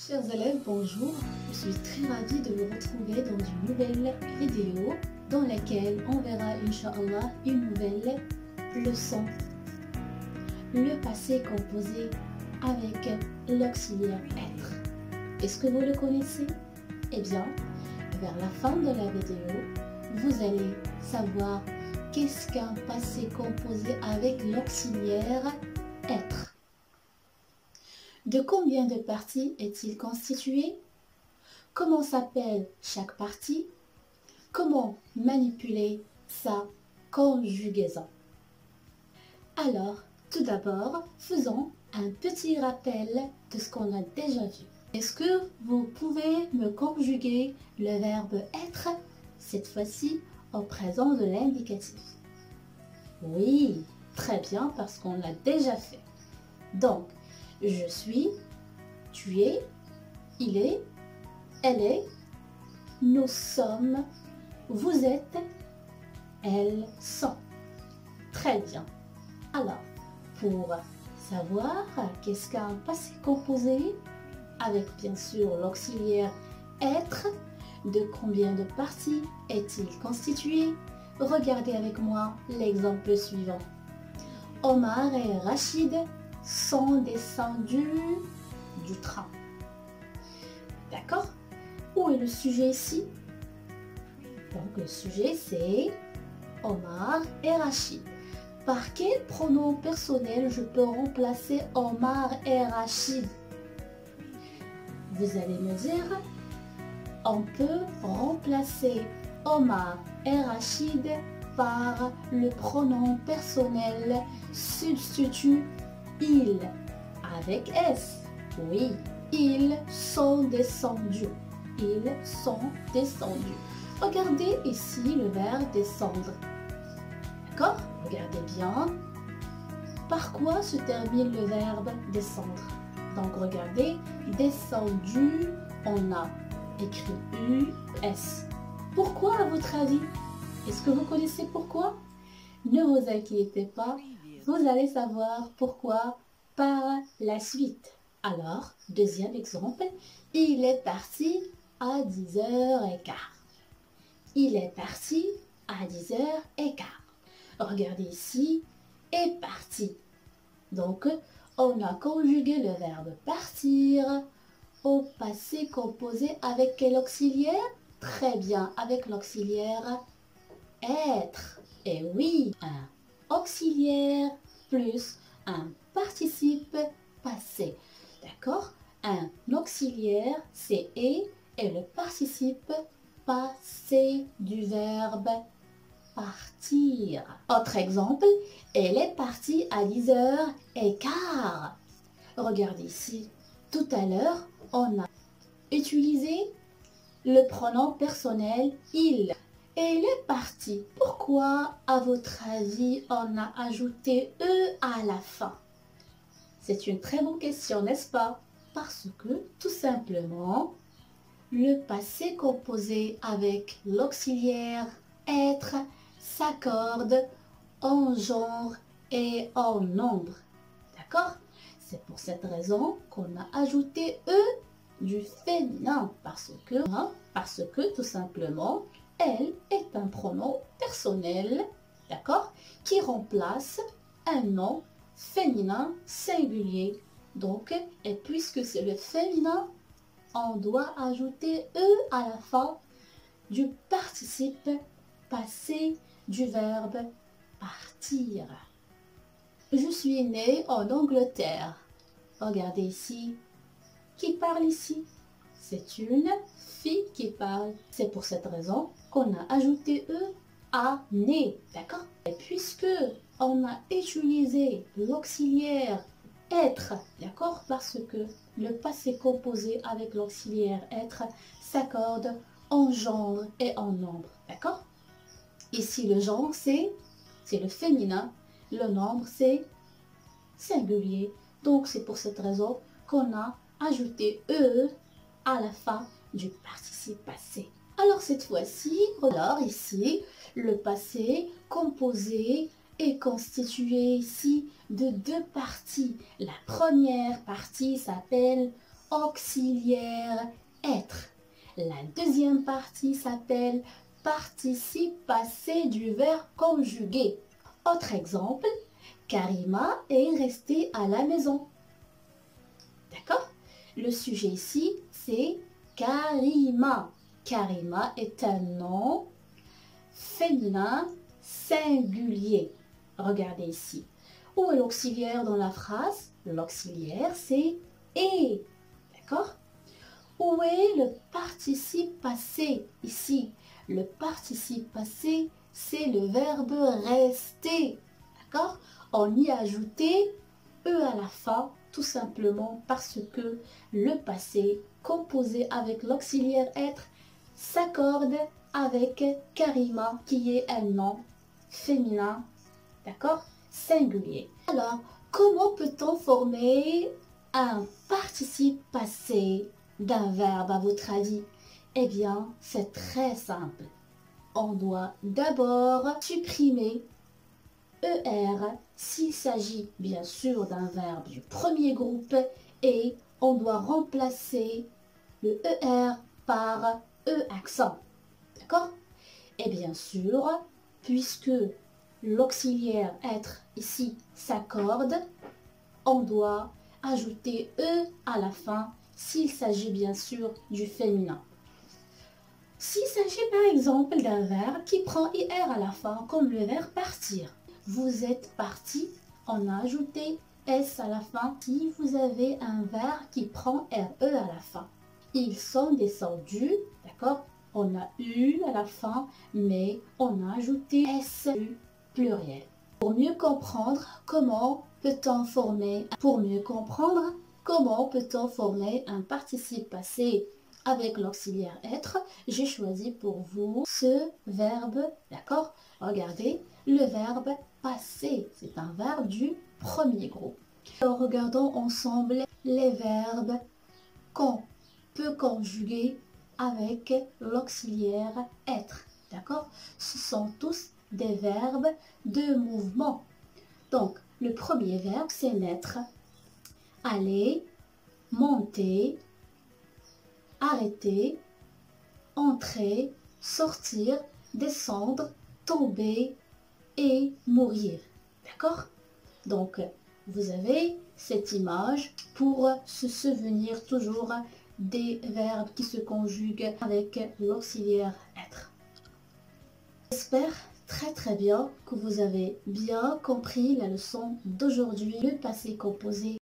Chers élèves, bonjour. Je suis très ravie de vous retrouver dans une nouvelle vidéo dans laquelle on verra, Inch'Allah, une nouvelle leçon. Le passé composé avec l'auxiliaire être. Est-ce que vous le connaissez? Eh bien, vers la fin de la vidéo, vous allez savoir qu'est-ce qu'un passé composé avec l'auxiliaire être. De combien de parties est-il constitué? Comment s'appelle chaque partie? Comment manipuler sa conjugaison? Alors, tout d'abord, faisons un petit rappel de ce qu'on a déjà vu. Est-ce que vous pouvez me conjuguer le verbe être, cette fois-ci au présent de l'indicatif? Oui, très bien, parce qu'on l'a déjà fait. Donc, je suis, tu es, il est, elle est, nous sommes, vous êtes, elles sont. Très bien. Alors, pour savoir qu'est-ce qu'un passé composé, avec bien sûr l'auxiliaire être, de combien de parties est-il constitué? Regardez avec moi l'exemple suivant. Omar et Rachid sont descendus du train. D'accord? Où est le sujet ici? Donc le sujet c'est Omar et Rachid. Par quel pronom personnel je peux remplacer Omar et Rachid? Vous allez me dire, on peut remplacer Omar et Rachid par le pronom personnel substitut ils avec S. Oui, ils sont descendus. Ils sont descendus. Regardez ici le verbe descendre. D'accord? Regardez bien. Par quoi se termine le verbe descendre? Donc regardez, descendu, on a écrit US. Pourquoi à votre avis? Est-ce que vous connaissez pourquoi? Ne vous inquiétez pas, vous allez savoir pourquoi par la suite. Alors, deuxième exemple, il est parti à 10h15. Il est parti à 10h15. Regardez ici, est parti. Donc, on a conjugué le verbe partir au passé composé avec quel auxiliaire? Très bien, avec l'auxiliaire être. Et oui, un auxiliaire plus un participe passé. D'accord? Un auxiliaire, c'est et le participe passé du verbe partir. Autre exemple, elle est partie à 10h15. Regardez ici, tout à l'heure, on a utilisé le pronom personnel il. Et elle est partie. Pourquoi, à votre avis, on a ajouté E à la fin? C'est une très bonne question, n'est-ce pas? Parce que, tout simplement, le passé composé avec l'auxiliaire être s'accorde en genre et en nombre. D'accord? C'est pour cette raison qu'on a ajouté E du féminin. Parce que tout simplement, elle est un pronom personnel, d'accord, qui remplace un nom féminin singulier. Donc, et puisque c'est le féminin, on doit ajouter E à la fin du participe passé du verbe partir. Je suis née en Angleterre. Regardez ici. Qui parle ici? C'est une fille qui parle. C'est pour cette raison qu'on a ajouté E à né. D'accord? Et puisque on a utilisé l'auxiliaire être, d'accord? Parce que le passé composé avec l'auxiliaire être s'accorde en genre et en nombre. D'accord? Ici, le genre, c'est le féminin. Le nombre, c'est singulier. Donc, c'est pour cette raison qu'on a ajouté E à la fin du participe passé. Alors, cette fois-ci, alors ici, le passé composé est constitué ici de deux parties. La première partie s'appelle auxiliaire être. La deuxième partie s'appelle participe passé du verbe conjugué. Autre exemple, Karima est restée à la maison. D'accord? Le sujet ici, c'est Karima. Karima est un nom féminin singulier. Regardez ici. Où est l'auxiliaire dans la phrase? L'auxiliaire, c'est est. D'accord? Où est le participe passé ici? Le participe passé, c'est le verbe rester. D'accord? On y a ajouté E à la fin, tout simplement parce que le passé, composé avec l'auxiliaire être, s'accorde avec Karima, qui est un nom féminin, d'accord? Singulier. Alors, comment peut-on former un participe passé d'un verbe à votre avis? Eh bien, c'est très simple. On doit d'abord supprimer ER s'il s'agit bien sûr d'un verbe du premier groupe et on doit remplacer le ER par E accent. D'accord? Et bien sûr, puisque l'auxiliaire être ici s'accorde, on doit ajouter E à la fin s'il s'agit bien sûr du féminin. S'il s'agit par exemple d'un verbe qui prend IR à la fin, comme le verbe partir, vous êtes parti, on a ajouté S à la fin. Si vous avez un verbe qui prend RE à la fin, ils sont descendus, d'accord? On a U à la fin, mais on a ajouté SU pluriel. Pour mieux comprendre comment peut-on former un participe passé avec l'auxiliaire être, j'ai choisi pour vous ce verbe, d'accord? Regardez, le verbe passer, c'est un verbe du premier groupe. Alors regardons ensemble les verbes qu'on peut conjuguer avec l'auxiliaire être, d'accord? Ce sont tous des verbes de mouvement. Donc, le premier verbe, c'est naître, aller, monter, arrêter, entrer, sortir, descendre, tomber et mourir. D'accord? Donc, vous avez cette image pour se souvenir toujours des verbes qui se conjuguent avec l'auxiliaire être. J'espère très bien que vous avez bien compris la leçon d'aujourd'hui, le passé composé